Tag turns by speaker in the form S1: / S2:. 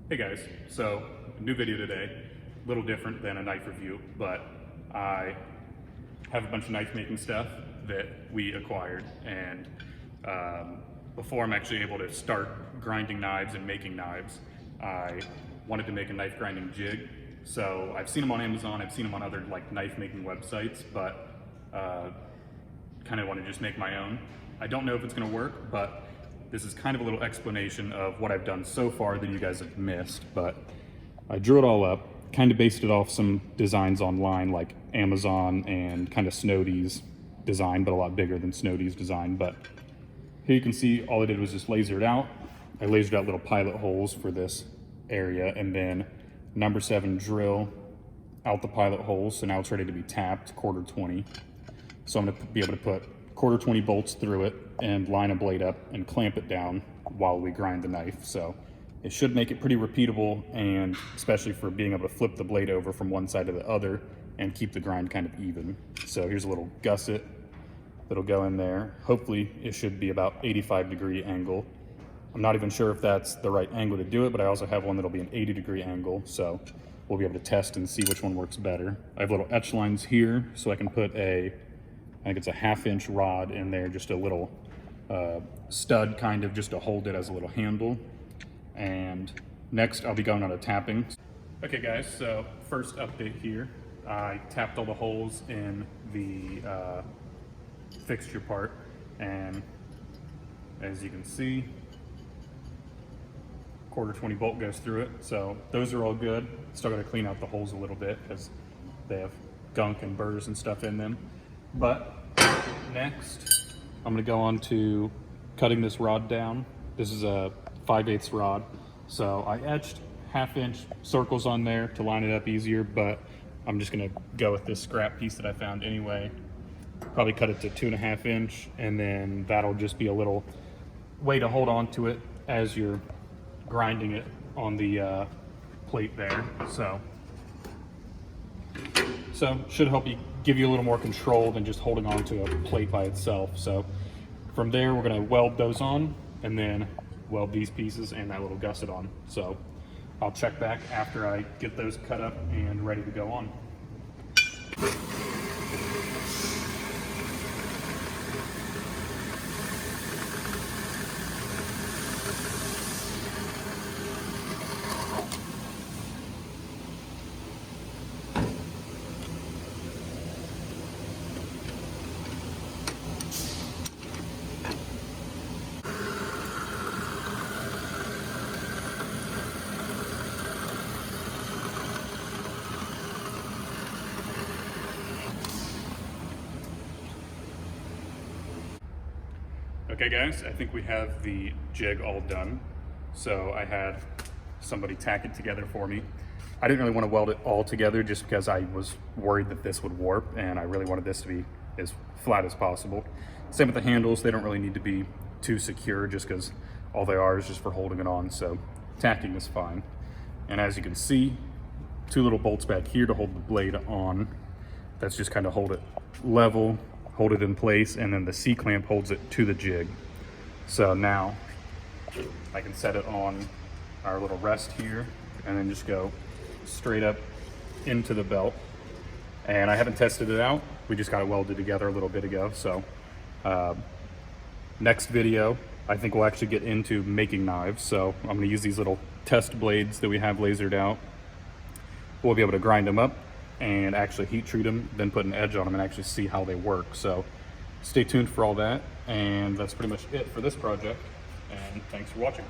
S1: Hey guys, so new video today, a little different than a knife review, but I have a bunch of knife making stuff that we acquired, and before I'm actually able to start grinding knives and making knives, I wanted to make a knife grinding jig. So I've seen them on Amazon, I've seen them on other like knife making websites, but kind of want to just make my own. I don't know if it's going to work, but this is kind of a little explanation of what I've done so far that you guys have missed. But I drew it all up, kind of based it off some designs online like Amazon and kind of Snowdee's design, but a lot bigger than Snowdee's design. But here you can see all I did was just laser it out. I lasered out little pilot holes for this area, and then number 7 drill out the pilot holes. So now it's ready to be tapped, quarter 20. So I'm gonna be able to put quarter 20 bolts through it and line a blade up and clamp it down while we grind the knife. So it should make it pretty repeatable, and especially for being able to flip the blade over from one side to the other and keep the grind kind of even. So here's a little gusset that'll go in there. Hopefully it should be about 85-degree angle. I'm not even sure if that's the right angle to do it, but I also have one that'll be an 80-degree angle. So we'll be able to test and see which one works better. I have little etch lines here so I can put I think it's a 1/2-inch rod in there, just a little stud kind of just to hold it as a little handle. And next I'll be going on to tapping. Okay guys, so first update here. I tapped all the holes in the fixture part, and as you can see, quarter 20 bolt goes through it. So those are all good. Still got to clean out the holes a little bit because they have gunk and burrs and stuff in them. But next, I'm going to go on to cutting this rod down. This is a 5/8 rod. So I etched 1/2-inch circles on there to line it up easier, but I'm just going to go with this scrap piece that I found anyway. Probably cut it to 2.5 inch, and then that'll just be a little way to hold on to it as you're grinding it on the plate there. So should help you, give you a little more control than just holding on to a plate by itself. So from there, we're gonna weld those on and then weld these pieces and that little gusset on. So I'll check back after I get those cut up and ready to go on. Okay guys, I think we have the jig all done. So I had somebody tack it together for me. I didn't really want to weld it all together just because I was worried that this would warp, and I really wanted this to be as flat as possible. Same with the handles, they don't really need to be too secure just because all they are is just for holding it on, so tacking is fine. And as you can see, 2 little bolts back here to hold the blade on. That's just kind of hold it level, hold it in place, and then the C-clamp holds it to the jig. So now I can set it on our little rest here and then just go straight up into the belt. And I haven't tested it out. We just got it welded together a little bit ago. So next video, I think we'll actually get into making knives. So I'm gonna use these little test blades that we have lasered out. We'll be able to grind them up and actually heat treat them, then put an edge on them and actually see how they work. So stay tuned for all that, and that's pretty much it for this project, and thanks for watching.